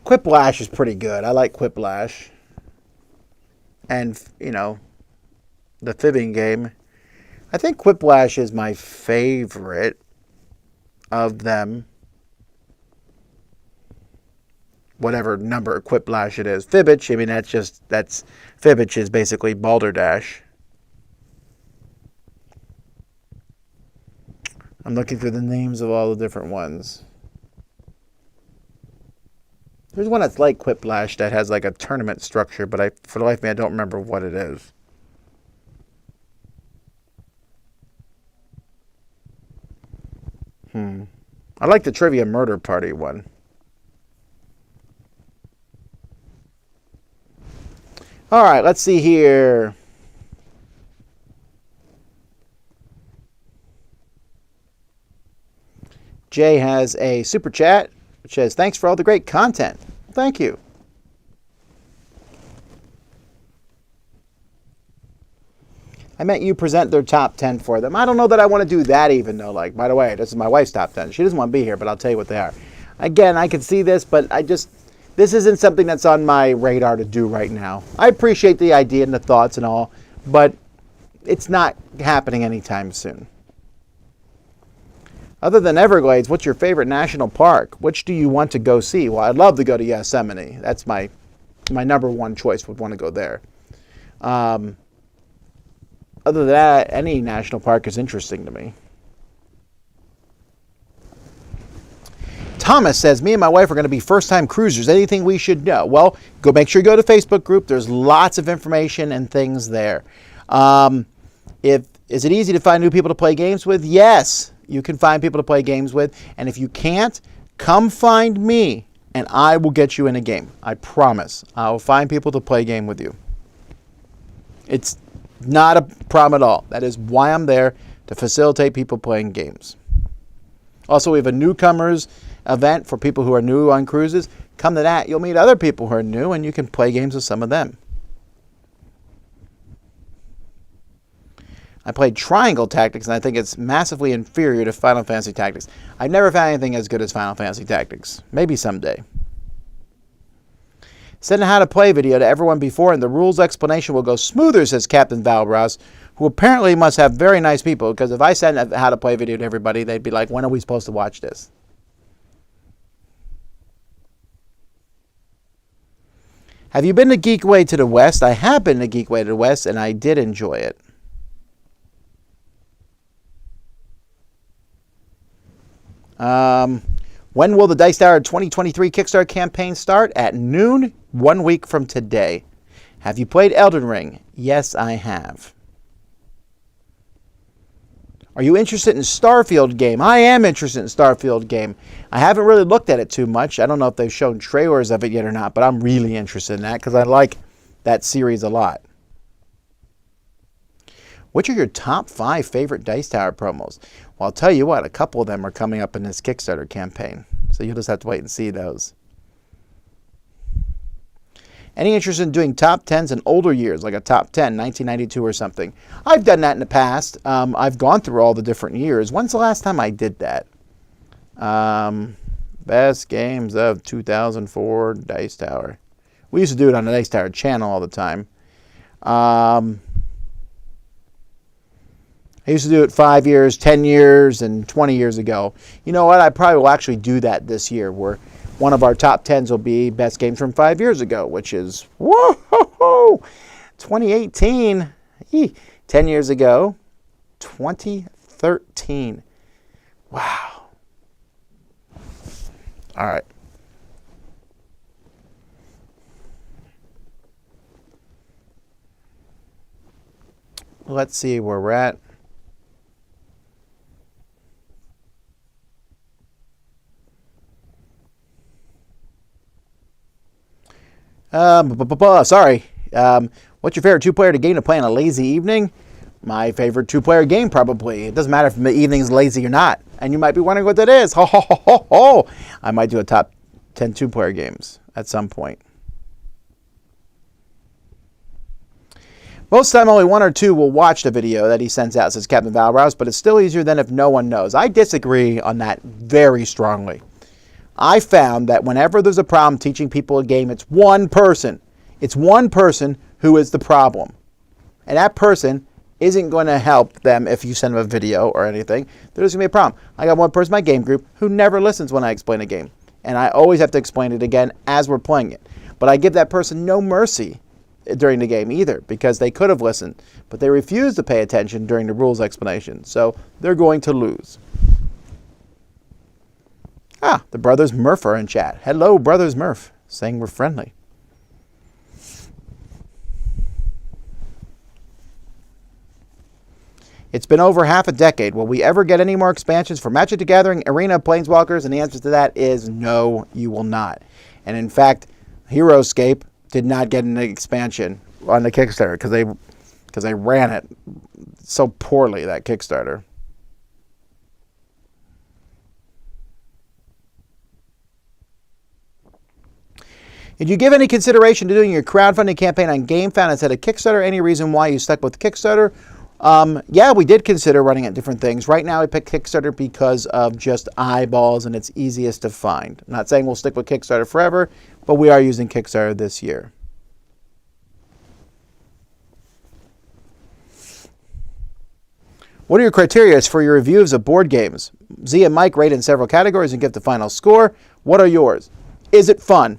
Quiplash is pretty good. I like Quiplash. And, the fibbing game. I think Quiplash is my favorite of them. Whatever number Quiplash it is. Fibbage, I mean, that's Fibbage is basically Balderdash. I'm looking through the names of all the different ones. There's one that's like Quiplash that has like a tournament structure, but for the life of me, I don't remember what it is. I like the Trivia Murder Party one. All right, let's see here. Jay has a super chat which says, thanks for all the great content. Thank you. I meant you present their top 10 for them. I don't know that I want to do that even though. Like, by the way, this is my wife's top 10. She doesn't want to be here, but I'll tell you what they are. Again, I can see this, but this isn't something that's on my radar to do right now. I appreciate the idea and the thoughts and all, but it's not happening anytime soon. Other than Everglades, what's your favorite national park? Which do you want to go see? Well, I'd love to go to Yosemite. That's my number one choice, would want to go there. Other than that, any national park is interesting to me. Thomas says, me and my wife are going to be first-time cruisers. Anything we should know? Well, make sure you go to Facebook group. There's lots of information and things there. Is it easy to find new people to play games with? Yes, you can find people to play games with. And if you can't, come find me, and I will get you in a game. I promise. I will find people to play a game with you. It's not a problem at all. That is why I'm there, to facilitate people playing games. Also, we have a newcomers event for people who are new on cruises. Come to that. You'll meet other people who are new, and you can play games with some of them. I played Triangle Tactics, and I think it's massively inferior to Final Fantasy Tactics. I've never found anything as good as Final Fantasy Tactics. Maybe someday. Send a how to play video to everyone before, and the rules explanation will go smoother, says Captain Valbrous, who apparently must have very nice people, because if I send a how to play video to everybody, they'd be like, when are we supposed to watch this? Have you been to Geekway to the West? I have been to Geekway to the West, and I did enjoy it. When will the Dice Tower 2023 Kickstarter campaign start? At noon, 1 week from today. Have you played Elden Ring? Yes, I have. Are you interested in Starfield game? I am interested in Starfield game. I haven't really looked at it too much. I don't know if they've shown trailers of it yet or not, but I'm really interested in that because I like that series a lot. Which are your top 5 favorite Dice Tower promos? Well, I'll tell you what, a couple of them are coming up in this Kickstarter campaign. So you'll just have to wait and see those. Any interest in doing top 10s in older years, like a top 10, 1992 or something? I've done that in the past. I've gone through all the different years. When's the last time I did that? Best games of 2004 Dice Tower. We used to do it on the Dice Tower channel all the time. I used to do it 5 years, 10 years, and 20 years ago. You know what? I probably will actually do that this year, where one of our top 10s will be best games from 5 years ago, which is, whoa, 2018. 10 years ago, 2013. Wow. All right. Let's see where we're at. Sorry. What's your favorite two-player game to play on a lazy evening? My favorite two-player game, probably. It doesn't matter if the evening's lazy or not. And you might be wondering what that is. Ho, ho, ho, ho, ho. I might do a top 10 two-player games at some point. Most of the time, only one or two will watch the video that he sends out, says Captain Valbrous, but it's still easier than if no one knows. I disagree on that very strongly. I found that whenever there's a problem teaching people a game, it's one person. It's one person who is the problem. And that person isn't going to help them if you send them a video or anything. There's going to be a problem. I got one person in my game group who never listens when I explain a game. And I always have to explain it again as we're playing it. But I give that person no mercy during the game either, because they could have listened. But they refuse to pay attention during the rules explanation. So they're going to lose. The Brothers Murph are in chat. Hello, Brothers Murph, saying we're friendly. It's been over half a decade. Will we ever get any more expansions for Magic the Gathering, Arena of Planeswalkers? And the answer to that is no, you will not. And in fact, Heroescape did not get an expansion on the Kickstarter because they ran it so poorly, that Kickstarter. Did you give any consideration to doing your crowdfunding campaign on GameFound instead of Kickstarter? Any reason why you stuck with Kickstarter? Yeah, we did consider running at different things. Right now, we picked Kickstarter because of just eyeballs and it's easiest to find. I'm not saying we'll stick with Kickstarter forever, but we are using Kickstarter this year. What are your criteria for your reviews of board games? Z and Mike rate in several categories and give the final score. What are yours? Is it fun?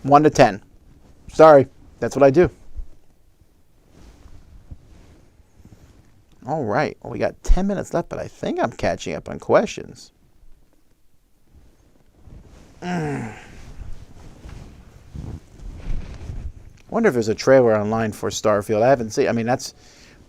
1 to 10. Sorry, that's what I do. All right, well, we got 10 minutes left, but I think I'm catching up on questions. I wonder if there's a trailer online for Starfield. I haven't seen. I mean, that's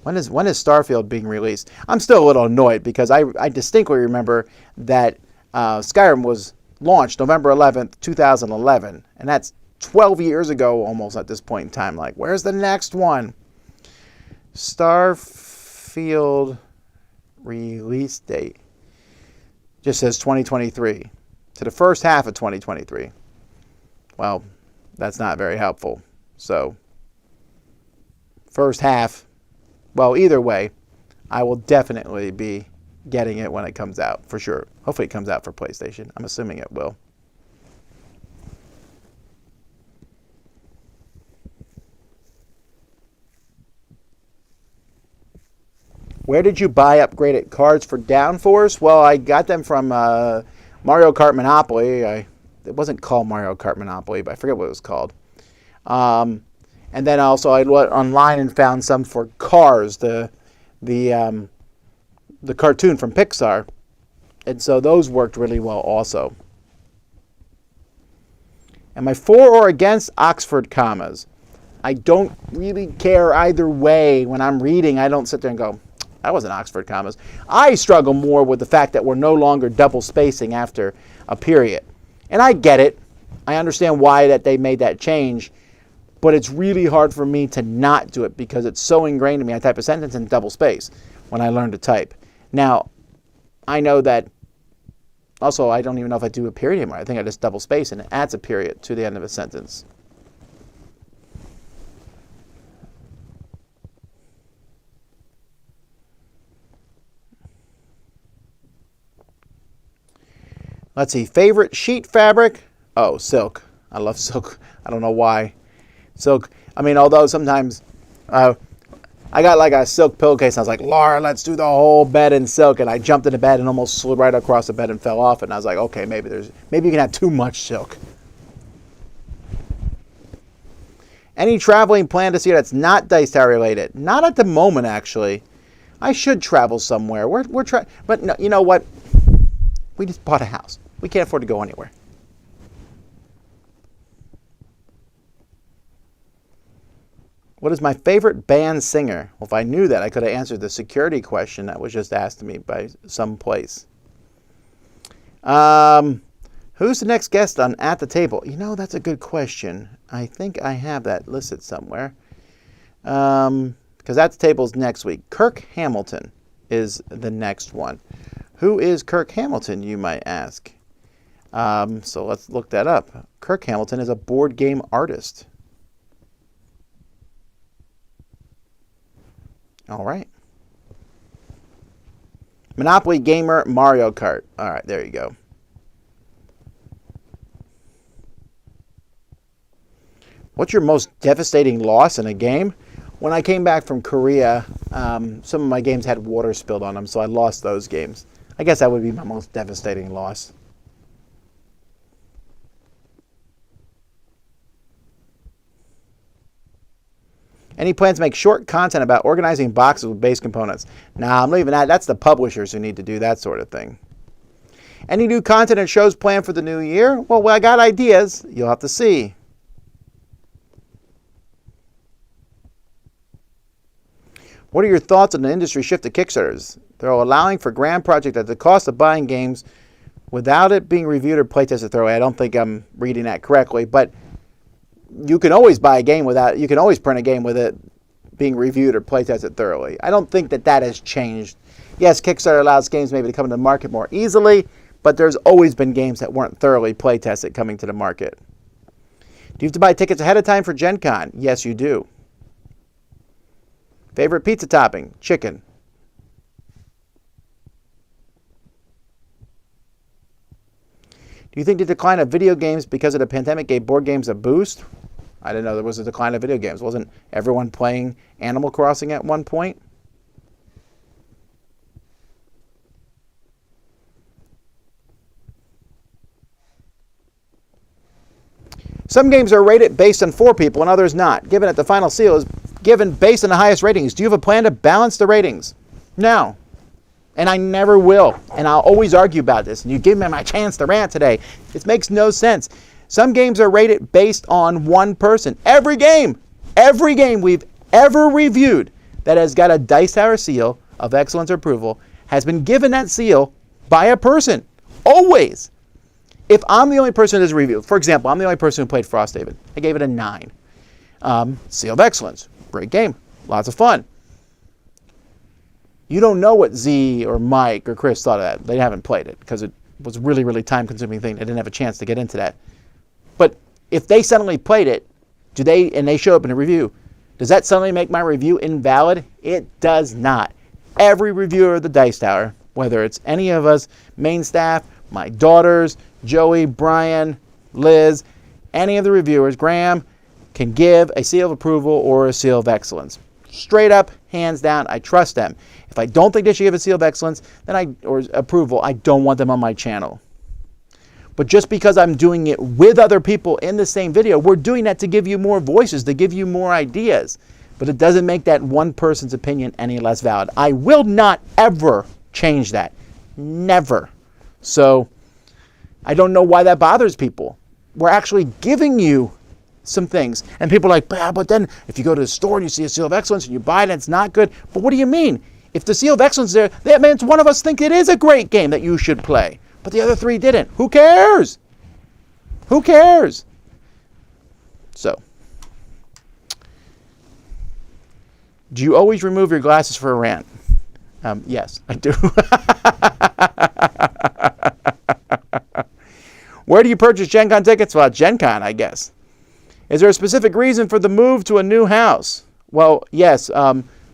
when is Starfield being released? I'm still a little annoyed because I distinctly remember that Skyrim was launched November 11th, 2011, and that's 12 years ago almost at this point in time. Like, where's the next one? Starfield release date just says 2023 to the first half of 2023. Well, that's not very helpful. So, first half, well, either way, I will definitely be getting it when it comes out, for sure. Hopefully it comes out for PlayStation. I'm assuming it will. Where did you buy upgraded cards for Downforce? Well, I got them from Mario Kart Monopoly. It wasn't called Mario Kart Monopoly, but I forget what it was called. And then also I went online and found some for Cars, the cartoon from Pixar. And so those worked really well also. Am I for or against Oxford commas? I don't really care either way. When I'm reading, I don't sit there and go, that wasn't Oxford commas. I struggle more with the fact that we're no longer double spacing after a period. And I get it. I understand why that they made that change. But it's really hard for me to not do it because it's so ingrained in me. I type a sentence in double space when I learn to type. Now, I know that also I don't even know if I do a period anymore. I think I just double space and it adds a period to the end of a sentence. Let's see. Favorite sheet fabric? Oh, silk. I love silk. I don't know why. Silk. I mean, although sometimes I got like a silk pillowcase. And I was like, Laura, let's do the whole bed in silk. And I jumped into bed and almost slid right across the bed and fell off. And I was like, okay, maybe you can have too much silk. Any traveling plan this year that's not Dice Tower related? Not at the moment, actually. I should travel somewhere. But no, you know what? We just bought a house. We can't afford to go anywhere. What is my favorite band singer? Well, if I knew that, I could have answered the security question that was just asked to me by some place. Who's the next guest on At the Table? You know, that's a good question. I think I have that listed somewhere. Because At the Table's next week. Kirk Hamilton is the next one. Who is Kirk Hamilton, you might ask? So let's look that up. Kirk Hamilton is a board game artist. All right. Monopoly Gamer Mario Kart. All right, there you go. What's your most devastating loss in a game? When I came back from Korea, some of my games had water spilled on them, so I lost those games. I guess that would be my most devastating loss. Any plans to make short content about organizing boxes with base components? Nah, I'm leaving that. That's the publishers who need to do that sort of thing. Any new content and shows planned for the new year? Well, I got ideas. You'll have to see. What are your thoughts on the industry shift to Kickstarters? They're allowing for grand projects at the cost of buying games without it being reviewed or playtested thoroughly. I don't think I'm reading that correctly, but you can always buy a game you can always print a game with it being reviewed or playtested thoroughly. I don't think that has changed. Yes, Kickstarter allows games maybe to come to the market more easily, but there's always been games that weren't thoroughly playtested coming to the market. Do you have to buy tickets ahead of time for Gen Con? Yes, you do. Favorite pizza topping? Chicken. Do you think the decline of video games because of the pandemic gave board games a boost? I didn't know there was a decline of video games. Wasn't everyone playing Animal Crossing at one point? Some games are rated based on 4 people and others not, given that the final seal is given based on the highest ratings. Do you have a plan to balance the ratings? No. And I never will. And I'll always argue about this. And you give me my chance to rant today. This makes no sense. Some games are rated based on one person. Every game we've ever reviewed that has got a Dice Tower seal of excellence or approval has been given that seal by a person. Always. If I'm the only person that's reviewed, for example, I'm the only person who played Frosthaven. I gave it a 9. Seal of excellence. Great game. Lots of fun. You don't know what Z or Mike or Chris thought of that. They haven't played it because it was a really, really time-consuming thing. They didn't have a chance to get into that. But if they suddenly played it, and they show up in a review, does that suddenly make my review invalid? It does not. Every reviewer of the Dice Tower, whether it's any of us, main staff, my daughters, Joey, Brian, Liz, any of the reviewers, Graham, can give a seal of approval or a seal of excellence. Straight up, hands down, I trust them. If I don't think they should give a seal of excellence or approval, I don't want them on my channel. But just because I'm doing it with other people in the same video, we're doing that to give you more voices, to give you more ideas. But it doesn't make that one person's opinion any less valid. I will not ever change that. Never. So I don't know why that bothers people. We're actually giving you some things. And people are like, but then if you go to the store and you see a seal of excellence and you buy it and it's not good. But what do you mean? If the seal of excellence is there, that means one of us think it is a great game that you should play. But the other 3 didn't. Who cares? Who cares? So, do you always remove your glasses for a rant? Yes, I do. Where do you purchase Gen Con tickets? Well, Gen Con, I guess. Is there a specific reason for the move to a new house? Well, yes,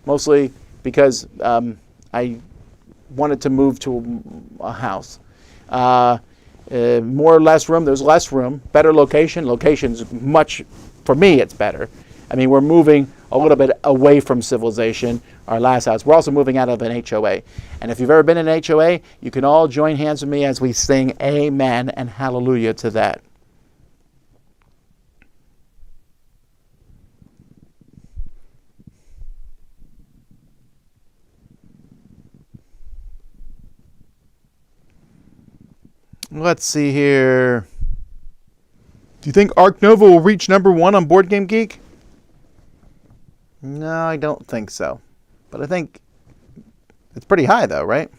mostly because I wanted to move to a house. More or less room. There's less room. Better location. Location's much, for me, it's better. I mean, we're moving a little bit away from civilization, our last house. We're also moving out of an HOA. And if you've ever been in an HOA, you can all join hands with me as we sing amen and hallelujah to that. Let's see here. Do you think Ark Nova will reach #1 on Board Game Geek? No, I don't think so. But I think it's pretty high, though, right?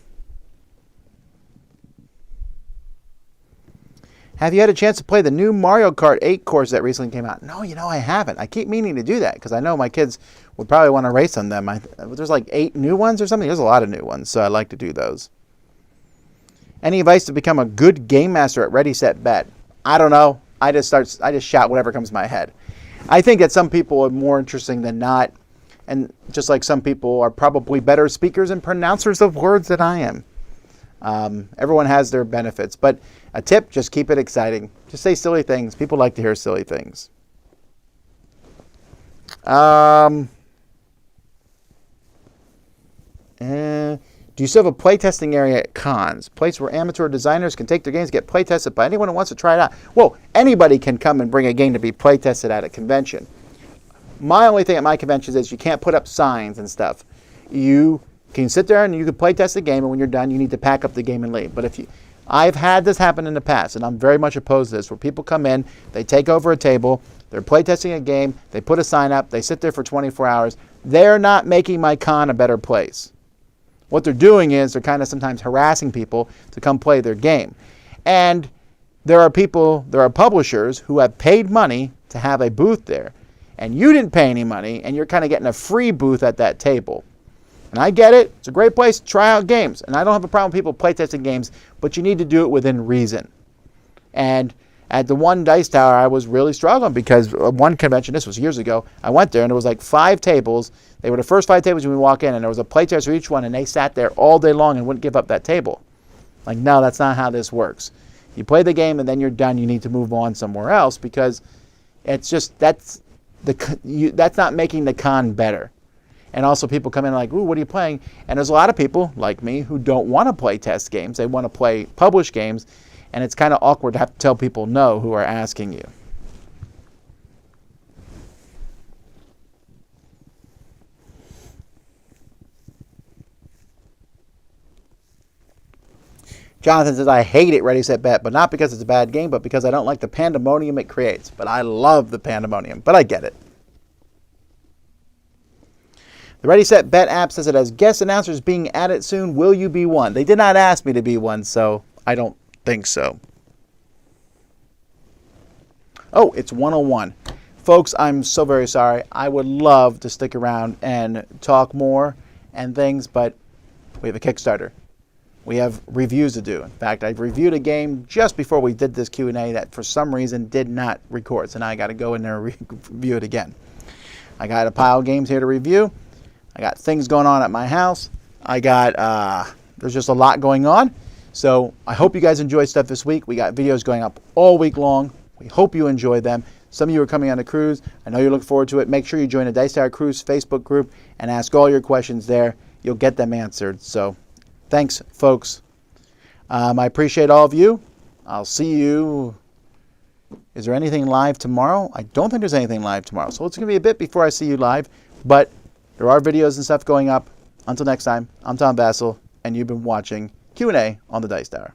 Have you had a chance to play the new Mario Kart 8 course that recently came out? No, I haven't. I keep meaning to do that because I know my kids would probably want to race on them. There's like 8 new ones or something. There's a lot of new ones, so I like to do those. Any advice to become a good game master at Ready, Set, Bet? I don't know. I just shout whatever comes to my head. I think that some people are more interesting than not. And just like some people are probably better speakers and pronouncers of words than I am. Everyone has their benefits. But a tip, just keep it exciting. Just say silly things. People like to hear silly things. Do you still have a playtesting area at cons? Place where amateur designers can take their games, get playtested by anyone who wants to try it out. Well, anybody can come and bring a game to be playtested at a convention. My only thing at my conventions is you can't put up signs and stuff. You can sit there and you can playtest the game, and when you're done, you need to pack up the game and leave. But I've had this happen in the past, and I'm very much opposed to this, where people come in, they take over a table, they're playtesting a game, they put a sign up, they sit there for 24 hours. They're not making my con a better place. What they're doing is they're kind of sometimes harassing people to come play their game. And there are publishers who have paid money to have a booth there. And you didn't pay any money, and you're kind of getting a free booth at that table. And I get it. It's a great place to try out games. And I don't have a problem with people playtesting games, but you need to do it within reason. And At the one Dice Tower, I was really struggling because one convention, this was years ago, I went there and there was like 5 tables. They were the first 5 tables when we walk in, and there was a playtest for each one, and they sat there all day long and wouldn't give up that table. Like, no, that's not how this works. You play the game and then you're done. You need to move on somewhere else because it's just that's not making the con better. And also people come in like, ooh, what are you playing? And there's a lot of people like me who don't want to play test games. They want to play published games. And it's kind of awkward to have to tell people no who are asking you. Jonathan says, I hate it, Ready, Set, Bet, but not because it's a bad game, but because I don't like the pandemonium it creates. But I love the pandemonium, but I get it. The Ready, Set, Bet app says it has guest announcers being added soon. Will you be one? They did not ask me to be one, so I don't think so. Oh, it's 101. Folks, I'm so very sorry. I would love to stick around and talk more and things, but we have a Kickstarter. We have reviews to do. In fact, I've reviewed a game just before we did this Q&A that for some reason did not record. So now I got to go in there and review it again. I got a pile of games here to review. I got things going on at my house. I got, there's just a lot going on. So I hope you guys enjoyed stuff this week. We got videos going up all week long. We hope you enjoy them. Some of you are coming on a cruise. I know you look forward to it. Make sure you join the Dice Tower Cruise Facebook group and ask all your questions there. You'll get them answered. So thanks, folks. I appreciate all of you. I'll see you. Is there anything live tomorrow? I don't think there's anything live tomorrow. So it's going to be a bit before I see you live. But there are videos and stuff going up. Until next time, I'm Tom Vasel, and you've been watching Q&A on the Dice Tower.